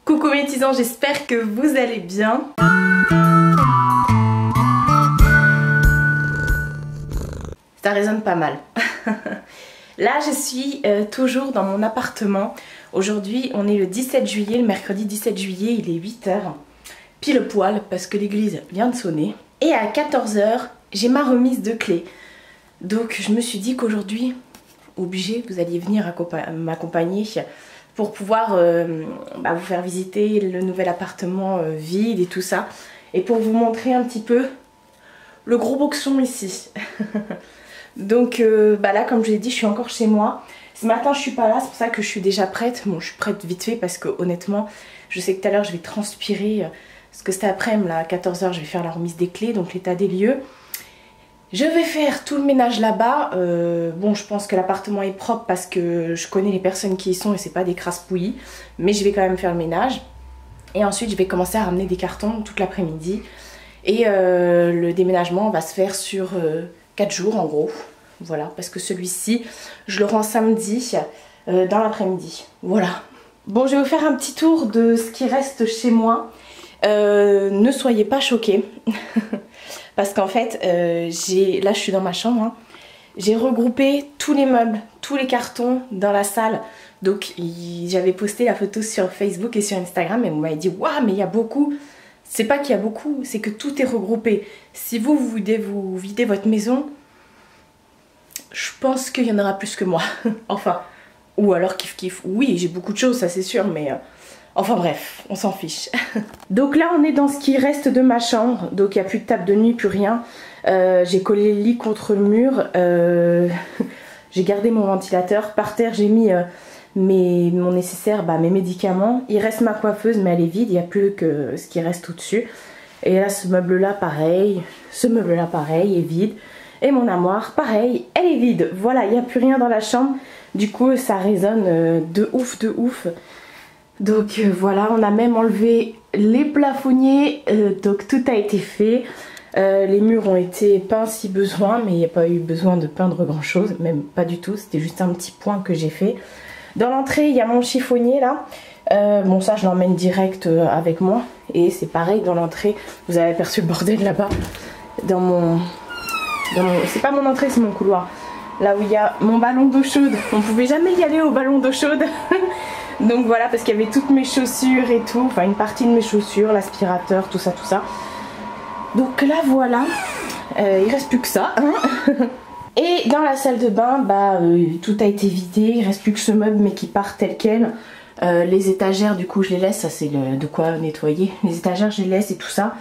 Coucou mes petits anges, j'espère que vous allez bien. Ça résonne pas mal. Là je suis toujours dans mon appartement. Aujourd'hui on est le 17 juillet, le mercredi 17 juillet, il est 8 h. Pile poil parce que l'église vient de sonner. Et à 14 h, j'ai ma remise de clés. Donc je me suis dit qu'aujourd'hui, obligé, vous alliez venir m'accompagner pour pouvoir vous faire visiter le nouvel appartement vide et tout ça. Et pour vous montrer un petit peu le gros boxon ici. Donc là comme je l'ai dit, je suis encore chez moi. Ce matin je suis pas là, c'est pour ça que je suis déjà prête. Bon, je suis prête vite fait parce que honnêtement, je sais que tout à l'heure je vais transpirer. Parce que cet après-midi, à 14 h, je vais faire la remise des clés, donc l'état des lieux. Je vais faire tout le ménage là-bas. Bon, je pense que l'appartement est propre parce que je connais les personnes qui y sont et c'est pas des crasse-pouillis. Mais je vais quand même faire le ménage. Et ensuite, je vais commencer à ramener des cartons toute l'après-midi. Et le déménagement va se faire sur 4 jours en gros. Voilà, parce que celui-ci, je le rends samedi dans l'après-midi. Voilà. Bon, je vais vous faire un petit tour de ce qui reste chez moi. Ne soyez pas choqués. Parce qu'en fait, là je suis dans ma chambre, hein. J'ai regroupé tous les meubles, tous les cartons dans la salle. Donc j'avais posté la photo sur Facebook et sur Instagram et vous m'avez dit waouh mais il y a beaucoup. C'est pas qu'il y a beaucoup, c'est que tout est regroupé. Si vous videz votre maison, je pense qu'il y en aura plus que moi. Enfin, ou alors kiff kiff. Oui, j'ai beaucoup de choses, ça c'est sûr, mais enfin bref, on s'en fiche. Donc là on est dans ce qui reste de ma chambre. Donc il n'y a plus de table de nuit, plus rien. J'ai collé le lit contre le mur. J'ai gardé mon ventilateur. Par terre j'ai mis mon nécessaire, mes médicaments. Il reste ma coiffeuse mais elle est vide. Il n'y a plus que ce qui reste au-dessus. Et là ce meuble là pareil. Ce meuble là pareil est vide. Et mon armoire pareil, elle est vide. Voilà, il n'y a plus rien dans la chambre. Du coup ça résonne de ouf de ouf. Donc voilà, on a même enlevé les plafonniers, donc tout a été fait. Les murs ont été peints si besoin, mais il n'y a pas eu besoin de peindre grand chose, même pas du tout, c'était juste un petit point que j'ai fait. Dans l'entrée, il y a mon chiffonnier là. Bon ça je l'emmène direct avec moi. Et c'est pareil dans l'entrée, vous avez aperçu le bordel là-bas. C'est pas mon entrée, c'est mon couloir. Là où il y a mon ballon d'eau chaude. On pouvait jamais y aller au ballon d'eau chaude. Donc voilà, parce qu'il y avait toutes mes chaussures et tout, enfin une partie de mes chaussures, l'aspirateur, tout ça. Donc là voilà, il reste plus que ça. Hein. Et dans la salle de bain, tout a été vidé, il reste plus que ce meuble mais qui part tel quel. Les étagères du coup je les laisse, ça c'est de quoi nettoyer. Les étagères je les laisse et tout ça.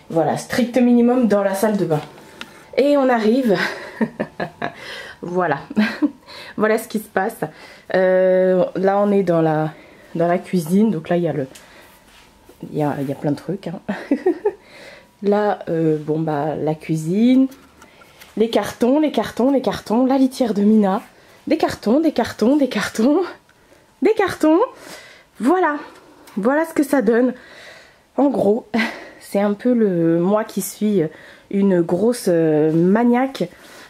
Voilà, strict minimum dans la salle de bain. Et on arrive, voilà. Voilà ce qui se passe. Là on est dans la cuisine, donc là il y a plein de trucs. Hein. Là la cuisine, les cartons, la litière de Mina, des cartons. Voilà ce que ça donne. En gros, c'est un peu moi qui suis une grosse maniaque.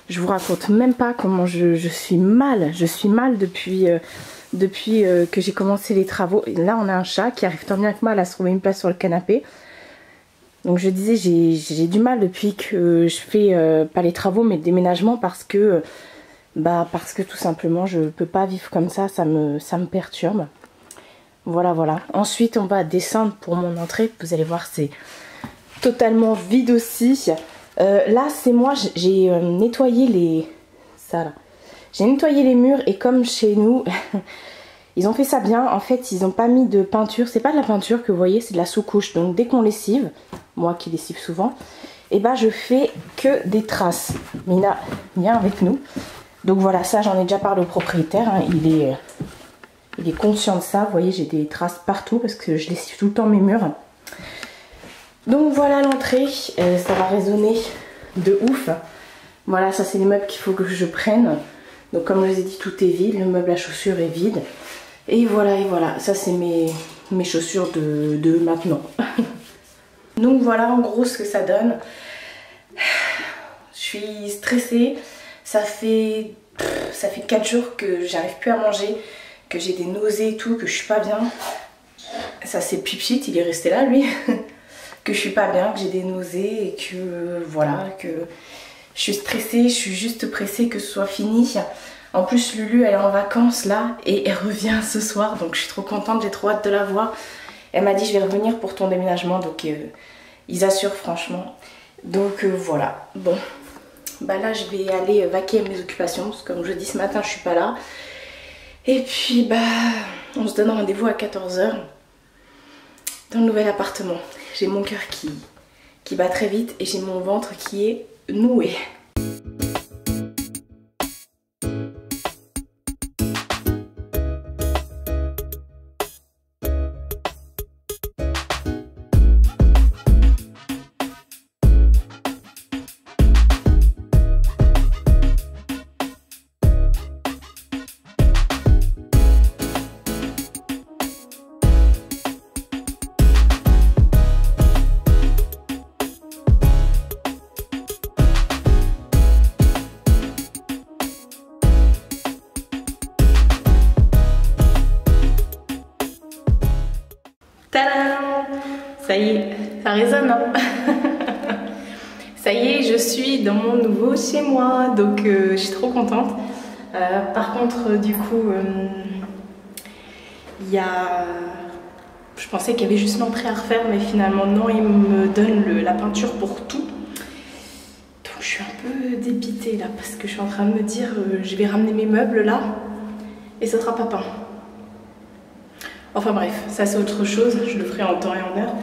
Je vous raconte même pas comment je suis mal. Je suis mal depuis que j'ai commencé les travaux. Et là on a un chat qui arrive tant bien que mal à se trouver une place sur le canapé. Donc je disais j'ai du mal depuis que je fais pas les travaux mais le déménagement parce que tout simplement je peux pas vivre comme ça me perturbe. Voilà. Ensuite on va descendre pour mon entrée. Vous allez voir c'est totalement vide aussi. Là c'est moi j'ai nettoyé j'ai nettoyé les murs et comme chez nous ils ont fait ça bien. En fait ils n'ont pas mis de peinture, c'est pas de la peinture que vous voyez, c'est de la sous-couche. Donc dès qu'on lessive, moi qui lessive souvent, et je fais que des traces. Mina viens avec nous. Donc voilà, ça j'en ai déjà parlé au propriétaire, hein. Il est conscient de ça. Vous voyez j'ai des traces partout parce que je lessive tout le temps mes murs. Donc voilà l'entrée, ça va résonner de ouf. Voilà, ça c'est les meubles qu'il faut que je prenne. Donc comme je vous ai dit, tout est vide, le meuble à chaussures est vide. Et voilà, ça c'est mes chaussures de maintenant. Donc voilà en gros ce que ça donne. Je suis stressée, ça fait 4 jours que j'arrive plus à manger, que j'ai des nausées et tout, que je suis pas bien. Ça c'est pipit, il est resté là lui. Que je suis pas bien, que j'ai des nausées et que voilà, que je suis stressée, je suis juste pressée que ce soit fini. En plus Lulu elle est en vacances là et elle revient ce soir, donc je suis trop contente, j'ai trop hâte de la voir. Elle m'a dit je vais revenir pour ton déménagement, donc ils assurent franchement. Donc voilà, bon, bah là je vais aller vaquer à mes occupations, parce que comme je dis ce matin je suis pas là. Et puis bah on se donne rendez-vous à 14 h dans le nouvel appartement. J'ai mon cœur qui bat très vite et j'ai mon ventre qui est noué. Ça y est, ça résonne, hein. Ça y est, je suis dans mon nouveau chez moi, donc je suis trop contente. Par contre, du coup, il y a... Je pensais qu'il y avait juste l'entrée à refaire, mais finalement non, il me donne la peinture pour tout. Donc je suis un peu dépitée là, parce que je suis en train de me dire, je vais ramener mes meubles là, et ce sera pas peint. Enfin bref, ça c'est autre chose, je le ferai en temps et en heure.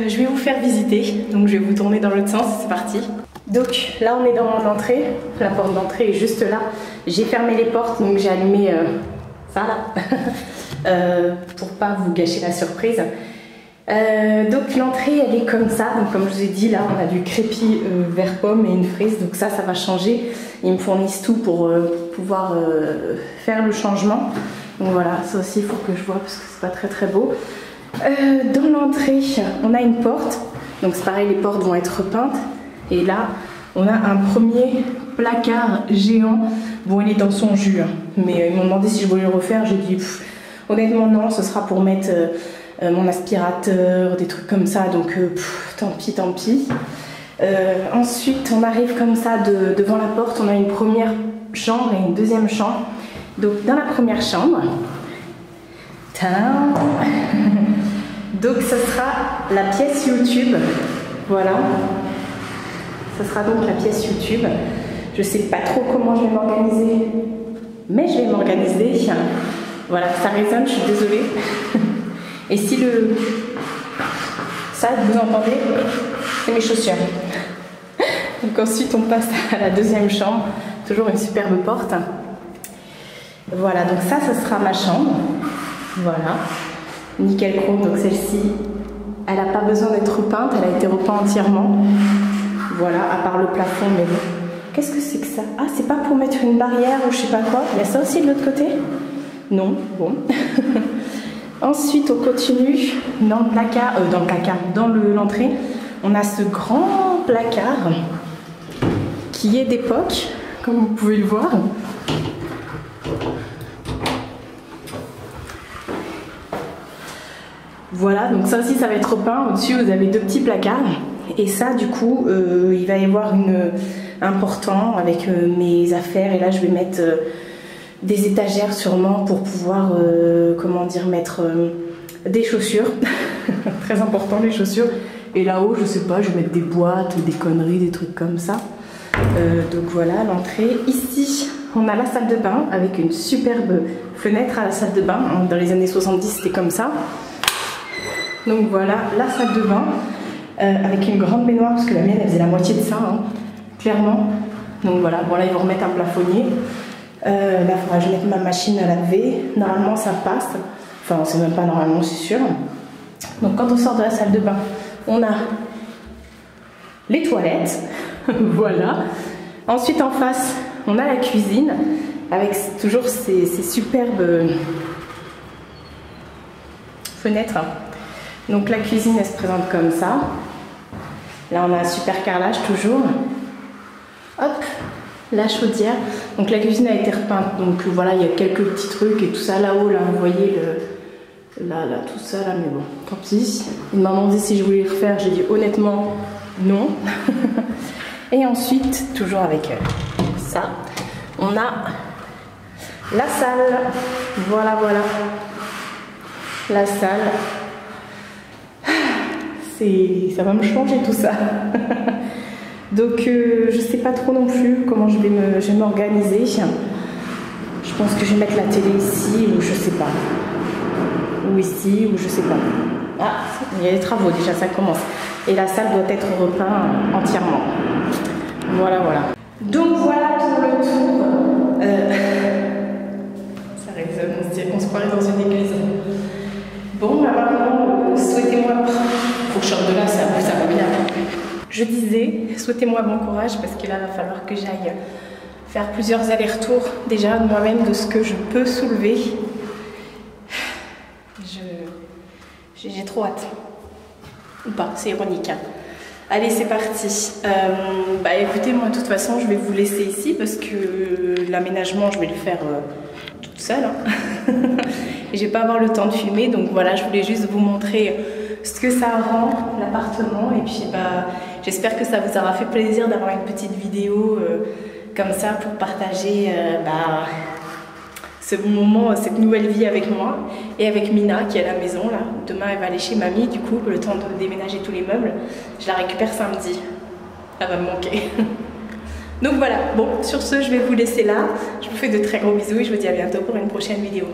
Je vais vous faire visiter, donc je vais vous tourner dans l'autre sens, c'est parti. Donc là on est dans l'entrée, la porte d'entrée est juste là. J'ai fermé les portes, donc j'ai allumé ça là, pour pas vous gâcher la surprise. Donc l'entrée elle est comme ça, donc comme je vous ai dit là on a du crépi vert pomme et une frise, donc ça va changer. Ils me fournissent tout pour pouvoir faire le changement. Donc voilà, ça aussi il faut que je vois parce que c'est pas très beau. Dans l'entrée, on a une porte. Donc c'est pareil, les portes vont être repeintes. Et là, on a un premier placard géant. Bon, il est dans son jus, hein. Mais ils m'ont demandé si je voulais le refaire. J'ai dit, honnêtement non, ce sera pour mettre mon aspirateur, des trucs comme ça. Donc tant pis, tant pis. Ensuite, on arrive comme ça devant la porte. On a une première chambre et une deuxième chambre. Donc dans la première chambre, donc ce sera la pièce YouTube, voilà, ce sera donc la pièce YouTube. Je sais pas trop comment je vais m'organiser, mais je vais m'organiser. Voilà, ça résonne, je suis désolée. Et si ça vous entendez, c'est mes chaussures. Donc ensuite on passe à la deuxième chambre, toujours une superbe porte. Voilà, donc ça, ce sera ma chambre. Voilà, nickel chrome. Donc celle-ci, elle n'a pas besoin d'être repeinte, elle a été repeinte entièrement. Voilà, à part le plafond, mais bon. Qu'est-ce que c'est que ça? Ah, c'est pas pour mettre une barrière ou je sais pas quoi. Il y a ça aussi de l'autre côté? Non, bon. Ensuite, on continue dans le placard, dans l'entrée. On a ce grand placard qui est d'époque, comme vous pouvez le voir. Voilà, donc ça aussi ça va être repeint. Au-dessus vous avez deux petits placards. Et ça du coup il va y avoir un portant avec mes affaires. Et là je vais mettre des étagères sûrement pour pouvoir comment dire, mettre des chaussures. Très important les chaussures. Et là-haut je sais pas, je vais mettre des boîtes, des conneries, des trucs comme ça. Donc voilà l'entrée. Ici on a la salle de bain avec une superbe fenêtre à la salle de bain. Dans les années 70 c'était comme ça. Donc voilà la salle de bain avec une grande baignoire parce que la mienne elle faisait la moitié de ça, hein, clairement. Donc voilà, bon là ils vont remettre un plafonnier. Là il faudra que je mette ma machine à laver. Normalement ça passe, enfin c'est même pas normalement, c'est sûr. Donc quand on sort de la salle de bain, on a les toilettes. Voilà. Ensuite en face, on a la cuisine avec toujours ces superbes fenêtres. Donc la cuisine elle se présente comme ça. Là on a un super carrelage toujours. Hop, la chaudière. Donc la cuisine a été repeinte. Donc voilà, il y a quelques petits trucs et tout ça. Là-haut, là vous voyez Là, tout ça, là, mais bon, tant pis. Il m'a demandé si je voulais le refaire, j'ai dit honnêtement non. Et ensuite, toujours avec ça, on a la salle. Voilà, voilà. La salle. Ça va me changer tout ça. Donc, je sais pas trop non plus comment je vais m'organiser. Je pense que je vais mettre la télé ici ou je sais pas. Ou ici, ou je sais pas. Ah, il y a les travaux déjà, ça commence. Et la salle doit être repeinte entièrement. Voilà, voilà. Donc voilà pour le tour. Ça résonne, on se croirait dans une église. Bon, bah maintenant, souhaitez-moi... Faut que je sorte de là, ça va bien. Je disais, souhaitez-moi bon courage parce que là, il va falloir que j'aille faire plusieurs allers-retours déjà moi-même de ce que je peux soulever. J'ai trop hâte. Ou pas, c'est ironique. Hein. Allez, c'est parti. Bah écoutez, moi de toute façon, je vais vous laisser ici parce que l'aménagement, je vais le faire toute seule. Hein. Et je vais pas avoir le temps de filmer, donc voilà, je voulais juste vous montrer ce que ça rend l'appartement. Et puis bah, j'espère que ça vous aura fait plaisir d'avoir une petite vidéo comme ça pour partager ce moment, cette nouvelle vie avec moi et avec Mina qui est à la maison là. Demain elle va aller chez mamie, du coup le temps de déménager tous les meubles. Je la récupère samedi. Elle va me manquer. Donc voilà, bon, sur ce je vais vous laisser là. Je vous fais de très gros bisous et je vous dis à bientôt pour une prochaine vidéo.